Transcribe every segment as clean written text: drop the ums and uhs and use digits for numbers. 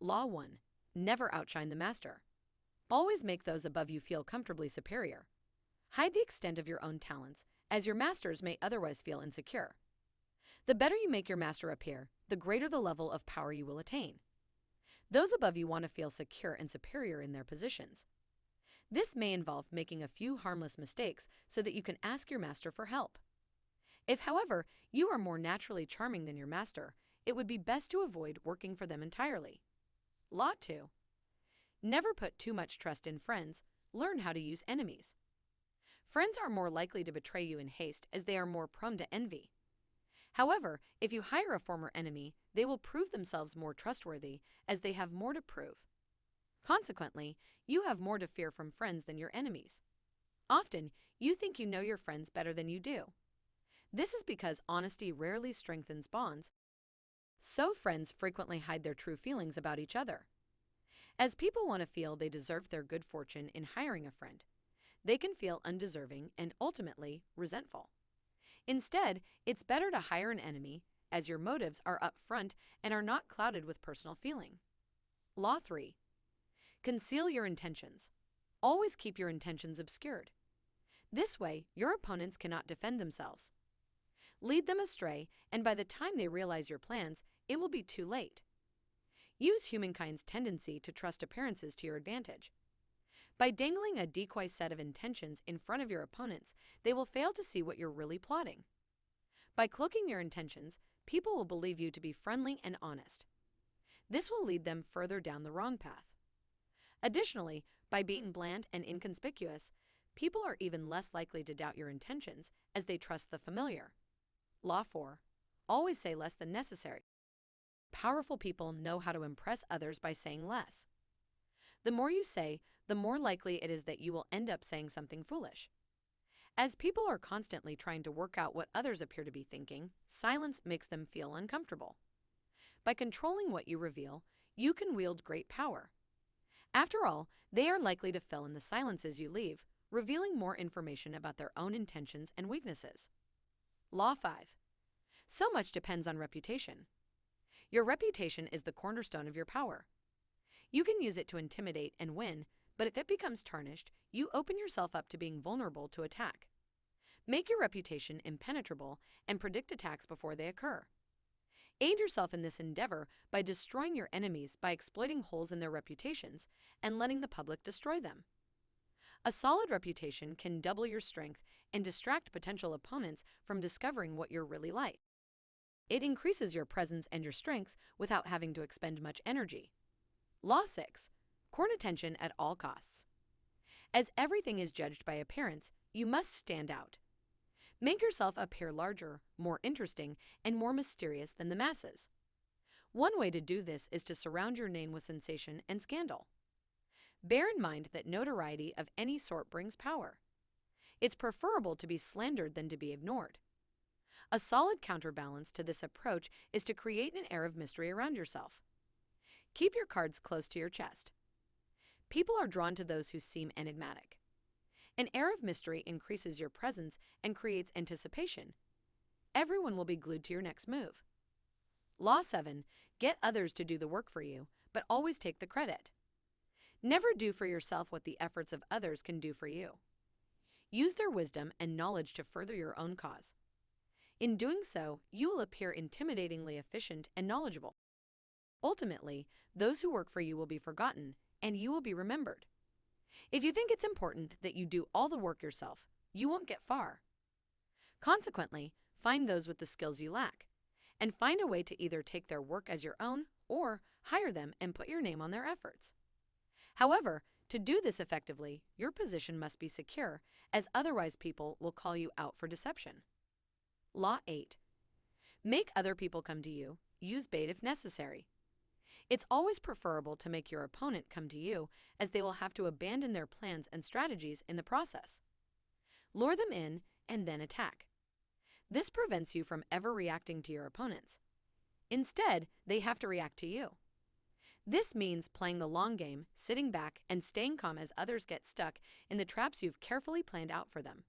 Law 1. Never outshine the master. Always make those above you feel comfortably superior. Hide the extent of your own talents, as your masters may otherwise feel insecure. The better you make your master appear, the greater the level of power you will attain. Those above you want to feel secure and superior in their positions. This may involve making a few harmless mistakes so that you can ask your master for help. If, however, you are more naturally charming than your master, it would be best to avoid working for them entirely. Law 2. Never put too much trust in friends. Learn how to use enemies. Friends are more likely to betray you in haste as they are more prone to envy. However, if you hire a former enemy, they will prove themselves more trustworthy as they have more to prove. Consequently, you have more to fear from friends than your enemies. Often, you think you know your friends better than you do. This is because honesty rarely strengthens bonds, so friends frequently hide their true feelings about each other. As people want to feel they deserve their good fortune in hiring a friend, they can feel undeserving and ultimately resentful. Instead, it's better to hire an enemy, as your motives are upfront and are not clouded with personal feeling. Law 3. Conceal your intentions. Always keep your intentions obscured. This way, your opponents cannot defend themselves. Lead them astray, and by the time they realize your plans, it will be too late. Use humankind's tendency to trust appearances to your advantage. By dangling a decoy set of intentions in front of your opponents, they will fail to see what you're really plotting. By cloaking your intentions, people will believe you to be friendly and honest. This will lead them further down the wrong path. Additionally, by being bland and inconspicuous, people are even less likely to doubt your intentions as they trust the familiar. Law 4. Always say less than necessary. Powerful people know how to impress others by saying less. The more you say, the more likely it is that you will end up saying something foolish. As people are constantly trying to work out what others appear to be thinking, silence makes them feel uncomfortable. By controlling what you reveal, you can wield great power. After all, they are likely to fill in the silences you leave, revealing more information about their own intentions and weaknesses. Law 5. So much depends on reputation. Your reputation is the cornerstone of your power. You can use it to intimidate and win, but if it becomes tarnished, you open yourself up to being vulnerable to attack. Make your reputation impenetrable and predict attacks before they occur. Aid yourself in this endeavor by destroying your enemies by exploiting holes in their reputations and letting the public destroy them. A solid reputation can double your strength and distract potential opponents from discovering what you're really like. It increases your presence and your strengths without having to expend much energy. Law 6. Court attention at all costs. As everything is judged by appearance, you must stand out. Make yourself appear larger, more interesting, and more mysterious than the masses. One way to do this is to surround your name with sensation and scandal. Bear in mind that notoriety of any sort brings power. It's preferable to be slandered than to be ignored. A solid counterbalance to this approach is to create an air of mystery around yourself. Keep your cards close to your chest. People are drawn to those who seem enigmatic. An air of mystery increases your presence and creates anticipation. Everyone will be glued to your next move. Law 7. Get others to do the work for you, but always take the credit. Never do for yourself what the efforts of others can do for you. Use their wisdom and knowledge to further your own cause. In doing so, you will appear intimidatingly efficient and knowledgeable. Ultimately, those who work for you will be forgotten, and you will be remembered. If you think it's important that you do all the work yourself, you won't get far. Consequently, find those with the skills you lack, and find a way to either take their work as your own or hire them and put your name on their efforts. However, to do this effectively, your position must be secure, as otherwise people will call you out for deception. Law 8. Make other people come to you. Use bait if necessary. It's always preferable to make your opponent come to you, as they will have to abandon their plans and strategies in the process. Lure them in and then attack. This prevents you from ever reacting to your opponents. Instead, they have to react to you. This means playing the long game, sitting back, and staying calm as others get stuck in the traps you've carefully planned out for them.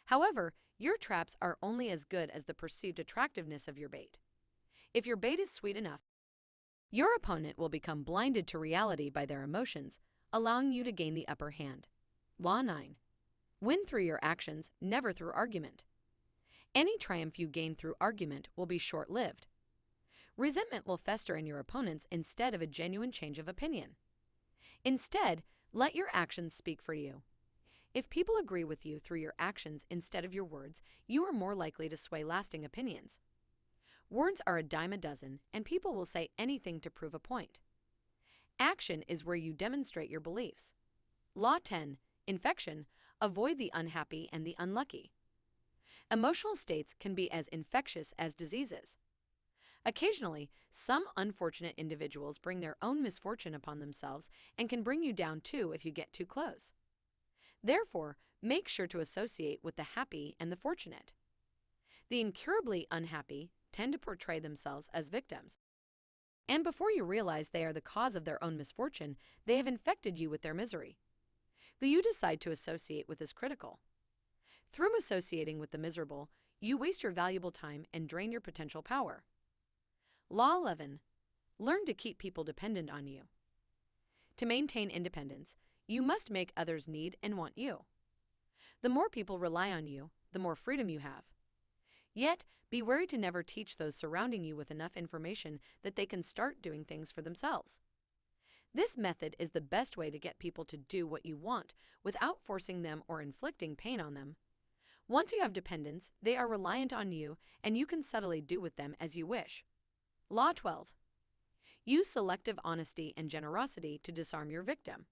However, your traps are only as good as the perceived attractiveness of your bait. If your bait is sweet enough, Your opponent will become blinded to reality by their emotions, allowing you to gain the upper hand. Law 9. Win through your actions, never through argument. Any triumph you gain through argument will be short-lived. Resentment will fester in your opponents instead of a genuine change of opinion. Instead, let your actions speak for you. If people agree with you through your actions instead of your words, you are more likely to sway lasting opinions. Words are a dime a dozen, and people will say anything to prove a point. Action is where you demonstrate your beliefs. Law 10. Infection. Avoid the unhappy and the unlucky. Emotional states can be as infectious as diseases. Occasionally, some unfortunate individuals bring their own misfortune upon themselves and can bring you down too if you get too close. Therefore, make sure to associate with the happy and the fortunate. The incurably unhappy tend to portray themselves as victims. And before you realize they are the cause of their own misfortune, they have infected you with their misery. Who you decide to associate with is critical. Through associating with the miserable, you waste your valuable time and drain your potential power. Law 11. Learn to keep people dependent on you. To maintain independence, you must make others need and want you. The more people rely on you, the more freedom you have. Yet, be wary to never teach those surrounding you with enough information that they can start doing things for themselves. This method is the best way to get people to do what you want without forcing them or inflicting pain on them. Once you have dependents, they are reliant on you, and you can subtly do with them as you wish. Law 12. Use selective honesty and generosity to disarm your victim.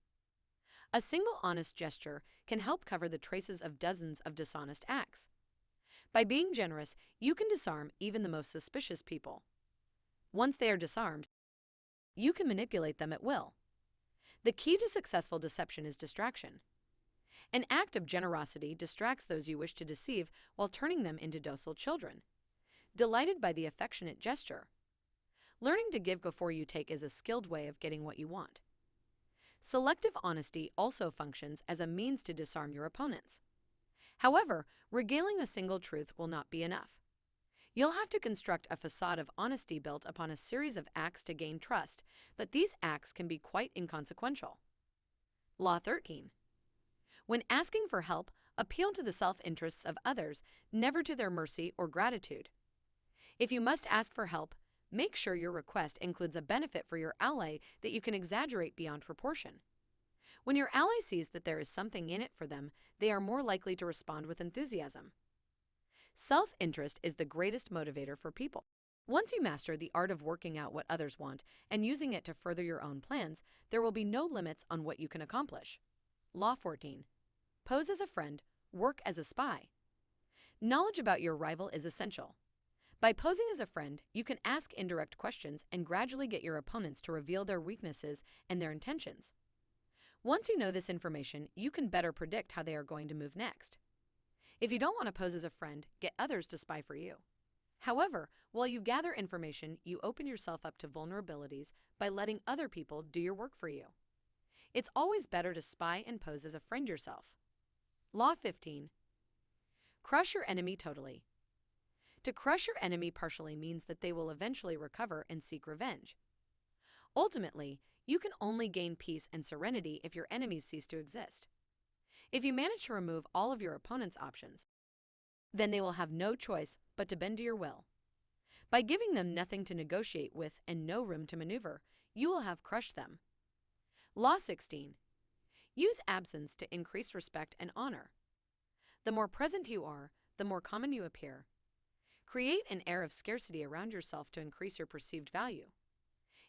A single honest gesture can help cover the traces of dozens of dishonest acts. By being generous, you can disarm even the most suspicious people. Once they are disarmed, you can manipulate them at will. The key to successful deception is distraction. An act of generosity distracts those you wish to deceive while turning them into docile children, delighted by the affectionate gesture. Learning to give before you take is a skilled way of getting what you want. Selective honesty also functions as a means to disarm your opponents. However, regaling a single truth will not be enough. You'll have to construct a facade of honesty built upon a series of acts to gain trust, but these acts can be quite inconsequential. Law 13. When asking for help, appeal to the self-interests of others, never to their mercy or gratitude. If you must ask for help, make sure your request includes a benefit for your ally that you can exaggerate beyond proportion. When your ally sees that there is something in it for them, they are more likely to respond with enthusiasm. Self-interest is the greatest motivator for people. Once you master the art of working out what others want and using it to further your own plans, there will be no limits on what you can accomplish. Law 14. Pose as a friend, work as a spy. Knowledge about your rival is essential. By posing as a friend, you can ask indirect questions and gradually get your opponents to reveal their weaknesses and their intentions. Once you know this information, you can better predict how they are going to move next. If you don't want to pose as a friend, get others to spy for you. However, while you gather information, you open yourself up to vulnerabilities by letting other people do your work for you. It's always better to spy and pose as a friend yourself. Law 15. Crush your enemy totally. To crush your enemy partially means that they will eventually recover and seek revenge. Ultimately, you can only gain peace and serenity if your enemies cease to exist. If you manage to remove all of your opponent's options, then they will have no choice but to bend to your will. By giving them nothing to negotiate with and no room to maneuver, you will have crushed them. Law 16. Use absence to increase respect and honor. The more present you are, the more common you appear. Create an air of scarcity around yourself to increase your perceived value.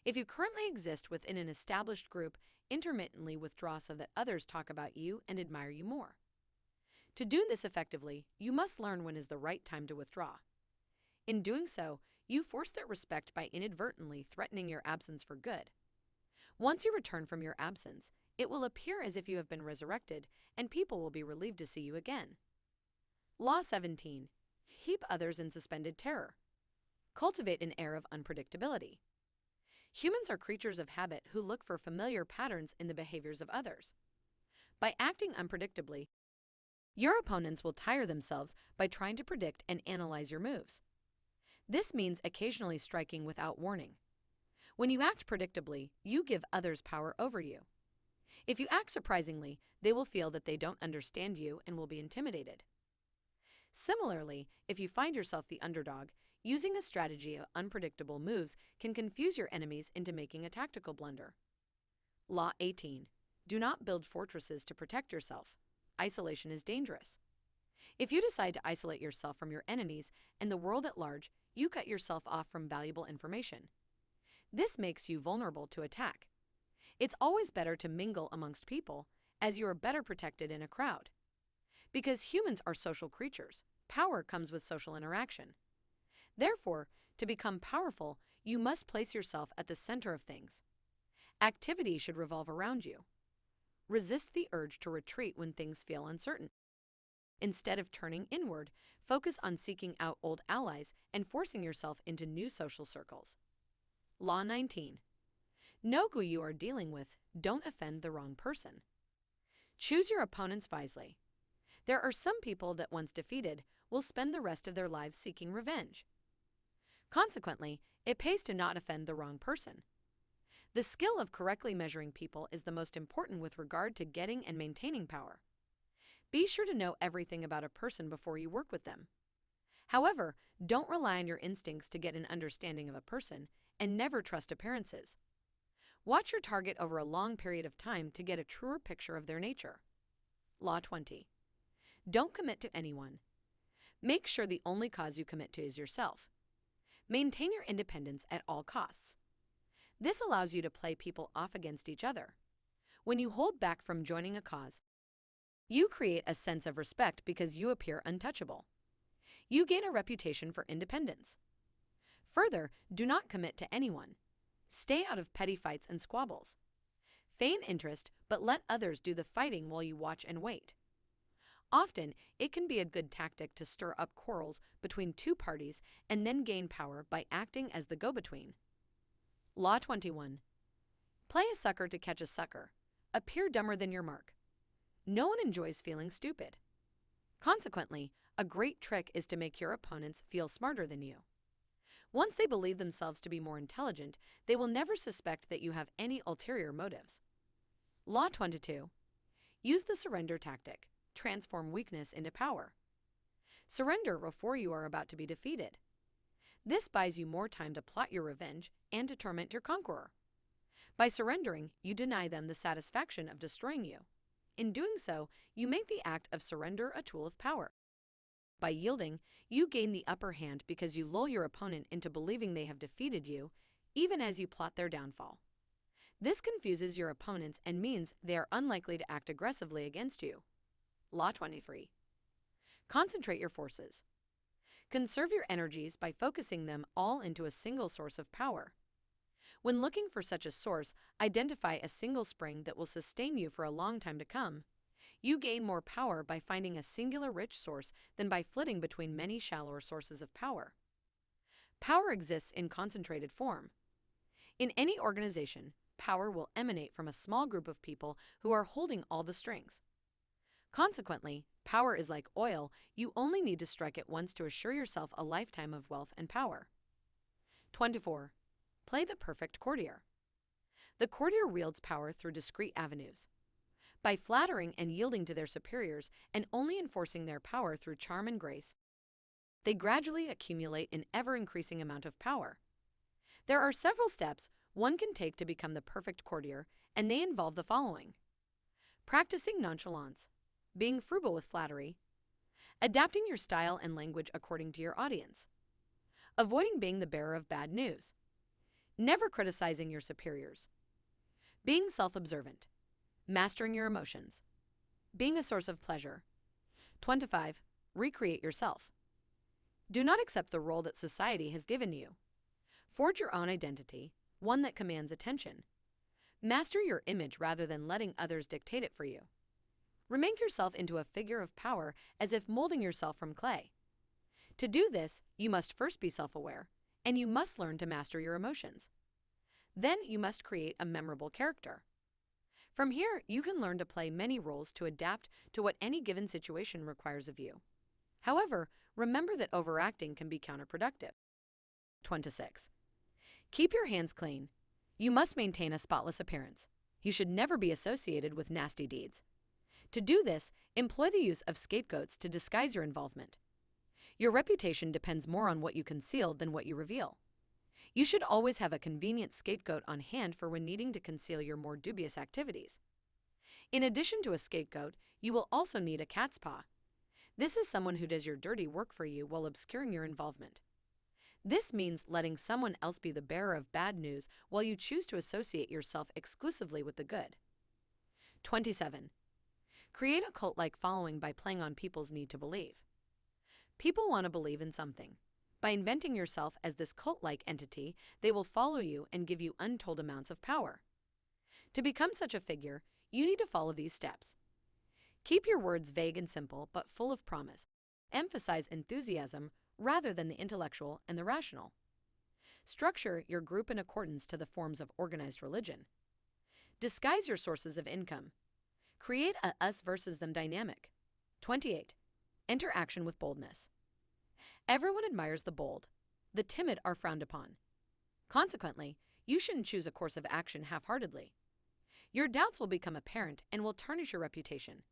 If you currently exist within an established group, intermittently withdraw so that others talk about you and admire you more. To do this effectively, you must learn when is the right time to withdraw. In doing so, you force their respect by inadvertently threatening your absence for good. Once you return from your absence, it will appear as if you have been resurrected, and people will be relieved to see you again. Law 17. Keep others in suspended terror. Cultivate an air of unpredictability. Humans are creatures of habit who look for familiar patterns in the behaviors of others. By acting unpredictably, your opponents will tire themselves by trying to predict and analyze your moves. This means occasionally striking without warning. When you act predictably, you give others power over you. If you act surprisingly, they will feel that they don't understand you and will be intimidated. Similarly, if you find yourself the underdog, using a strategy of unpredictable moves can confuse your enemies into making a tactical blunder. Law 18. Do not build fortresses to protect yourself. Isolation is dangerous. If you decide to isolate yourself from your enemies and the world at large, you cut yourself off from valuable information. This makes you vulnerable to attack. It's always better to mingle amongst people, as you are better protected in a crowd. Because humans are social creatures, power comes with social interaction. Therefore, to become powerful, you must place yourself at the center of things. Activity should revolve around you. Resist the urge to retreat when things feel uncertain. Instead of turning inward, focus on seeking out old allies and forcing yourself into new social circles. Law 19. Know who you are dealing with. Don't offend the wrong person. Choose your opponents wisely. There are some people that once defeated will spend the rest of their lives seeking revenge. Consequently, it pays to not offend the wrong person. The skill of correctly measuring people is the most important with regard to getting and maintaining power. Be sure to know everything about a person before you work with them. However, don't rely on your instincts to get an understanding of a person, and never trust appearances. Watch your target over a long period of time to get a truer picture of their nature. Law 20. Don't commit to anyone. Make sure the only cause you commit to is yourself. Maintain your independence at all costs. This allows you to play people off against each other. When you hold back from joining a cause, you create a sense of respect because you appear untouchable. You gain a reputation for independence. Further, do not commit to anyone. Stay out of petty fights and squabbles. Feign interest, but let others do the fighting while you watch and wait. Often, it can be a good tactic to stir up quarrels between two parties and then gain power by acting as the go-between. Law 21. Play a sucker to catch a sucker. Appear dumber than your mark. No one enjoys feeling stupid. Consequently, a great trick is to make your opponents feel smarter than you. Once they believe themselves to be more intelligent, they will never suspect that you have any ulterior motives. Law 22. Use the surrender tactic. Transform weakness into power. Surrender before you are about to be defeated. This buys you more time to plot your revenge and to torment your conqueror. By surrendering, you deny them the satisfaction of destroying you. In doing so, you make the act of surrender a tool of power. By yielding, you gain the upper hand because you lull your opponent into believing they have defeated you, even as you plot their downfall. This confuses your opponents and means they are unlikely to act aggressively against you. Law 23. Concentrate your forces. Conserve your energies by focusing them all into a single source of power. When looking for such a source, identify a single spring that will sustain you for a long time to come. You gain more power by finding a singular rich source than by flitting between many shallower sources of power. Power exists in concentrated form. In any organization, power will emanate from a small group of people who are holding all the strings. Consequently, power is like oil. You only need to strike it once to assure yourself a lifetime of wealth and power. 24. Play the perfect courtier. The courtier wields power through discrete avenues. By flattering and yielding to their superiors and only enforcing their power through charm and grace, they gradually accumulate an ever-increasing amount of power. There are several steps one can take to become the perfect courtier, and they involve the following: practicing nonchalance, being frugal with flattery, adapting your style and language according to your audience, avoiding being the bearer of bad news, never criticizing your superiors, being self-observant, mastering your emotions, being a source of pleasure. 25. Recreate yourself. Do not accept the role that society has given you. Forge your own identity, one that commands attention. Master your image rather than letting others dictate it for you. Remake yourself into a figure of power as if molding yourself from clay. To do this, you must first be self-aware, and you must learn to master your emotions. Then you must create a memorable character. From here, you can learn to play many roles to adapt to what any given situation requires of you. However, remember that overacting can be counterproductive. 26. Keep your hands clean. You must maintain a spotless appearance. You should never be associated with nasty deeds. To do this, employ the use of scapegoats to disguise your involvement. Your reputation depends more on what you conceal than what you reveal. You should always have a convenient scapegoat on hand for when needing to conceal your more dubious activities. In addition to a scapegoat, you will also need a cat's paw. This is someone who does your dirty work for you while obscuring your involvement. This means letting someone else be the bearer of bad news while you choose to associate yourself exclusively with the good. 27. Create a cult-like following by playing on people's need to believe. People want to believe in something. By inventing yourself as this cult-like entity, they will follow you and give you untold amounts of power. To become such a figure, you need to follow these steps. Keep your words vague and simple, but full of promise. Emphasize enthusiasm rather than the intellectual and the rational. Structure your group in accordance to the forms of organized religion. Disguise your sources of income. Create a us versus them dynamic. 28. Enter action with boldness. Everyone admires the bold. The timid are frowned upon. Consequently, you shouldn't choose a course of action half-heartedly. Your doubts will become apparent and will tarnish your reputation.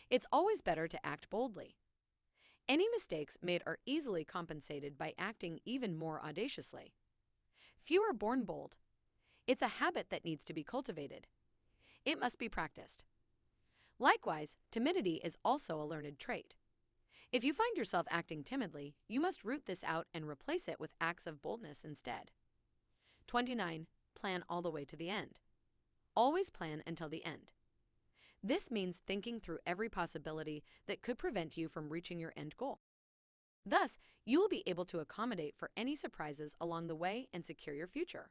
It's always better to act boldly. Any mistakes made are easily compensated by acting even more audaciously. Few are born bold. It's a habit that needs to be cultivated. It must be practiced. Likewise, timidity is also a learned trait. If you find yourself acting timidly, you must root this out and replace it with acts of boldness instead. 29. Plan all the way to the end. Always plan until the end. This means thinking through every possibility that could prevent you from reaching your end goal. Thus, you will be able to accommodate for any surprises along the way and secure your future.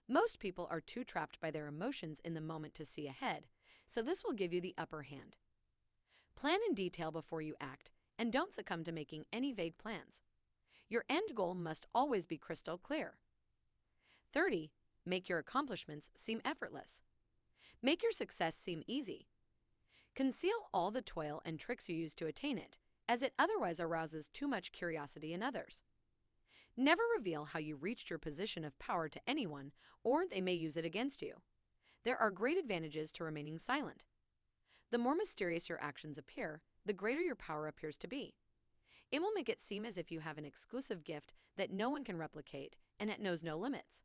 Most people are too trapped by their emotions in the moment to see ahead, so this will give you the upper hand. Plan in detail before you act, and don't succumb to making any vague plans. Your end goal must always be crystal clear. 30. Make your accomplishments seem effortless. Make your success seem easy. Conceal all the toil and tricks you use to attain it, as it otherwise arouses too much curiosity in others. Never reveal how you reached your position of power to anyone, or they may use it against you. There are great advantages to remaining silent. The more mysterious your actions appear, the greater your power appears to be. It will make it seem as if you have an exclusive gift that no one can replicate and that knows no limits.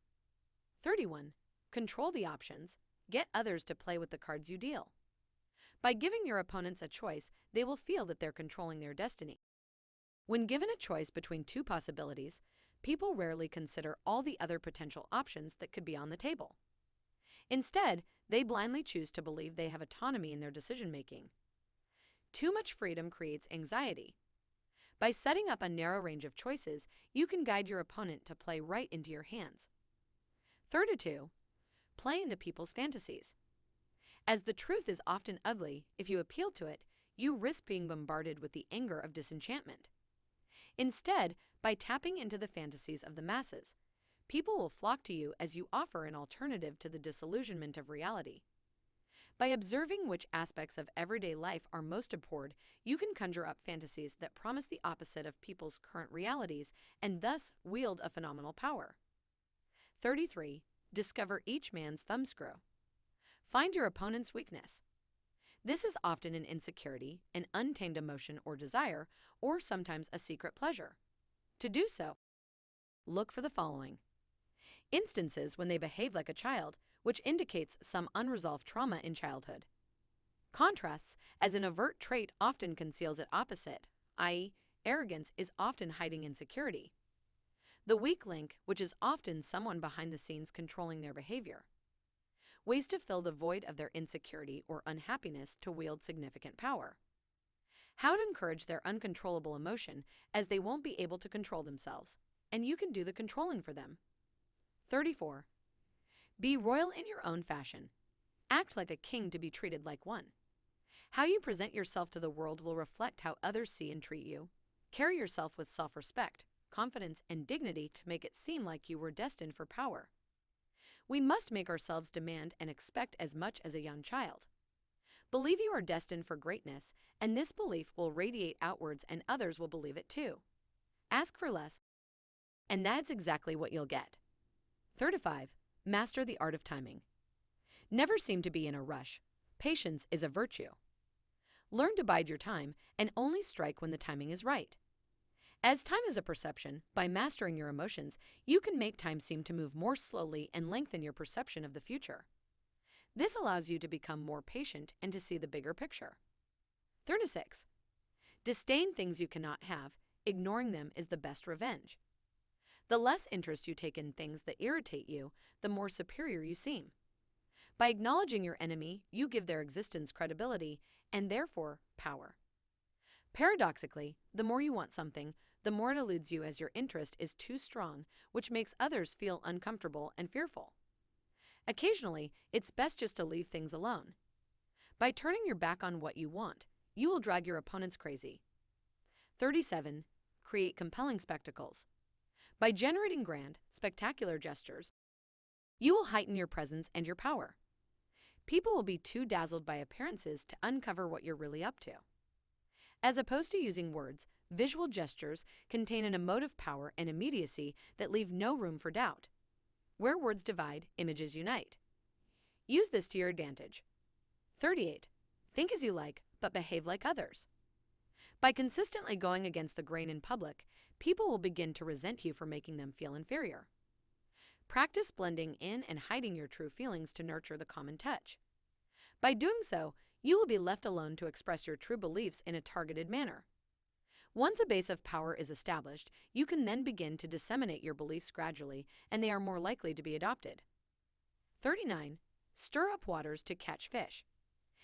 31. Control the options. Get others to play with the cards you deal. By giving your opponents a choice, they will feel that they're controlling their destiny. When given a choice between two possibilities, people rarely consider all the other potential options that could be on the table. Instead, they blindly choose to believe they have autonomy in their decision-making. Too much freedom creates anxiety. By setting up a narrow range of choices, you can guide your opponent to play right into your hands. 32. Play into people's fantasies. As the truth is often ugly, if you appeal to it, you risk being bombarded with the anger of disenchantment. Instead, by tapping into the fantasies of the masses, people will flock to you as you offer an alternative to the disillusionment of reality. By observing which aspects of everyday life are most abhorred, you can conjure up fantasies that promise the opposite of people's current realities and thus wield a phenomenal power. 33. Discover each man's thumbscrew. Find your opponent's weakness. This is often an insecurity, an untamed emotion or desire, or sometimes a secret pleasure. To do so, look for the following. Instances when they behave like a child, which indicates some unresolved trauma in childhood. Contrasts, as an overt trait often conceals its opposite, i.e., arrogance is often hiding insecurity. The weak link, which is often someone behind the scenes controlling their behavior. Ways to fill the void of their insecurity or unhappiness to wield significant power. How to encourage their uncontrollable emotion, as they won't be able to control themselves, and you can do the controlling for them. 34. Be royal in your own fashion. Act like a king to be treated like one. How you present yourself to the world will reflect how others see and treat you. Carry yourself with self-respect, confidence, and dignity to make it seem like you were destined for power. We must make ourselves demand and expect as much as a young child. Believe you are destined for greatness, and this belief will radiate outwards and others will believe it too. Ask for less, and that's exactly what you'll get. 35. Master the art of timing. Never seem to be in a rush. Patience is a virtue. Learn to bide your time and only strike when the timing is right. As time is a perception, by mastering your emotions, you can make time seem to move more slowly and lengthen your perception of the future. This allows you to become more patient and to see the bigger picture. 36. Disdain things you cannot have. Ignoring them is the best revenge. The less interest you take in things that irritate you, the more superior you seem. By acknowledging your enemy, you give their existence credibility and therefore power. Paradoxically, the more you want something, the more it eludes you as your interest is too strong, which makes others feel uncomfortable and fearful. Occasionally, it's best just to leave things alone. By turning your back on what you want, you will drive your opponents crazy. 37. Create compelling spectacles. By generating grand, spectacular gestures, you will heighten your presence and your power. People will be too dazzled by appearances to uncover what you're really up to. As opposed to using words, visual gestures contain an emotive power and immediacy that leave no room for doubt. Where words divide, images unite. Use this to your advantage. 38. Think as you like, but behave like others. By consistently going against the grain in public, people will begin to resent you for making them feel inferior. Practice blending in and hiding your true feelings to nurture the common touch. By doing so, you will be left alone to express your true beliefs in a targeted manner. Once a base of power is established, you can then begin to disseminate your beliefs gradually, and they are more likely to be adopted. 39. Stir up waters to catch fish.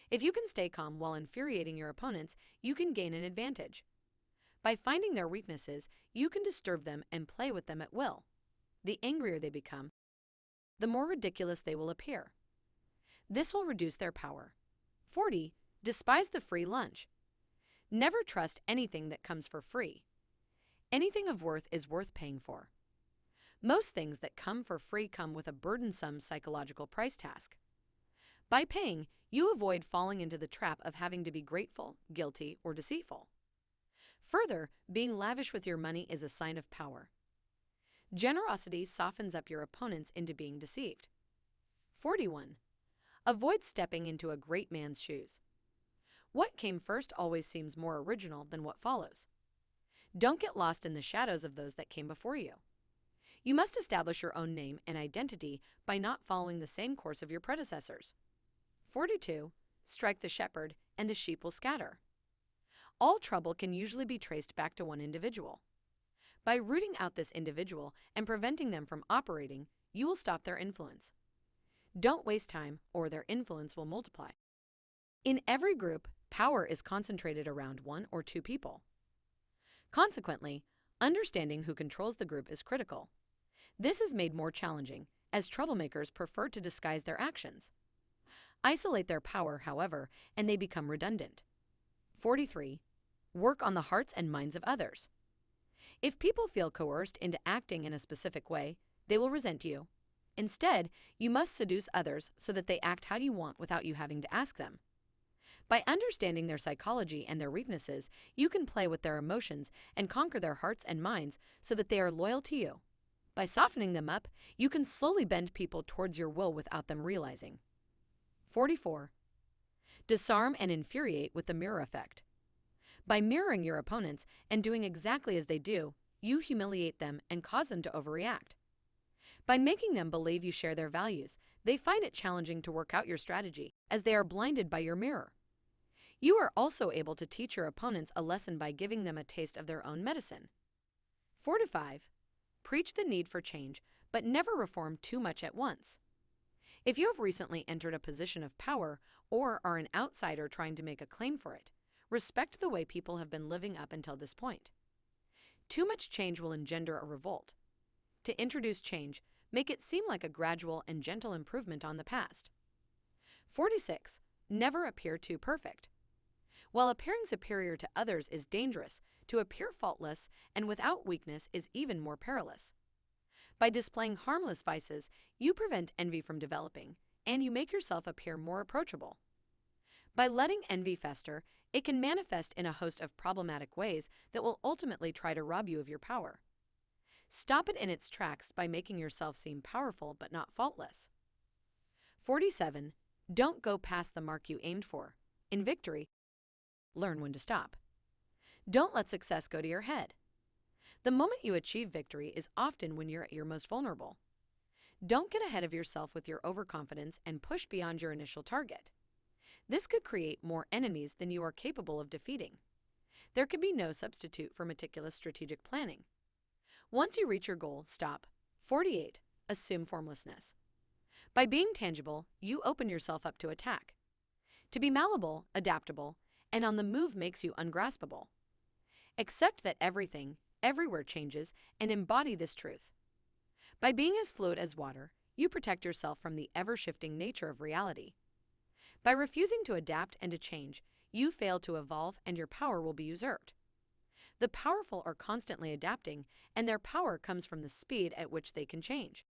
If you can stay calm while infuriating your opponents, you can gain an advantage. By finding their weaknesses, you can disturb them and play with them at will. The angrier they become, the more ridiculous they will appear. This will reduce their power. 40. Despise the free lunch. Never trust anything that comes for free. Anything of worth is worth paying for. Most things that come for free come with a burdensome psychological price tag. By paying, you avoid falling into the trap of having to be grateful, guilty, or deceitful. Further, being lavish with your money is a sign of power. Generosity softens up your opponents into being deceived. 41. Avoid stepping into a great man's shoes. What came first always seems more original than what follows. Don't get lost in the shadows of those that came before you. You must establish your own name and identity by not following the same course of your predecessors. 42. Strike the shepherd, and the sheep will scatter. All trouble can usually be traced back to one individual. By rooting out this individual and preventing them from operating, you will stop their influence. Don't waste time, or their influence will multiply. In every group, power is concentrated around one or two people. Consequently, understanding who controls the group is critical. This is made more challenging, as troublemakers prefer to disguise their actions. Isolate their power, however, and they become redundant. 43. Work on the hearts and minds of others. If people feel coerced into acting in a specific way, they will resent you. Instead, you must seduce others so that they act how you want without you having to ask them. By understanding their psychology and their weaknesses, you can play with their emotions and conquer their hearts and minds so that they are loyal to you. By softening them up, you can slowly bend people towards your will without them realizing. 44. Disarm and infuriate with the mirror effect. By mirroring your opponents and doing exactly as they do, you humiliate them and cause them to overreact. By making them believe you share their values, they find it challenging to work out your strategy, as they are blinded by your mirror. You are also able to teach your opponents a lesson by giving them a taste of their own medicine. 45. Preach the need for change, but never reform too much at once. If you have recently entered a position of power or are an outsider trying to make a claim for it, respect the way people have been living up until this point. Too much change will engender a revolt. To introduce change, make it seem like a gradual and gentle improvement on the past. 46. Never appear too perfect. While appearing superior to others is dangerous, to appear faultless and without weakness is even more perilous. By displaying harmless vices, you prevent envy from developing, and you make yourself appear more approachable. By letting envy fester, it can manifest in a host of problematic ways that will ultimately try to rob you of your power. Stop it in its tracks by making yourself seem powerful but not faultless. 47. Don't go past the mark you aimed for. In victory, learn when to stop. Don't let success go to your head. The moment you achieve victory is often when you're at your most vulnerable. Don't get ahead of yourself with your overconfidence and push beyond your initial target. This could create more enemies than you are capable of defeating. There can be no substitute for meticulous strategic planning. Once you reach your goal, stop. 48. Assume formlessness. By being tangible, you open yourself up to attack. To be malleable, adaptable, and on the move makes you ungraspable. Accept that everything, everywhere changes, and embody this truth. By being as fluid as water, you protect yourself from the ever-shifting nature of reality. By refusing to adapt and to change, you fail to evolve and your power will be usurped. The powerful are constantly adapting, and their power comes from the speed at which they can change.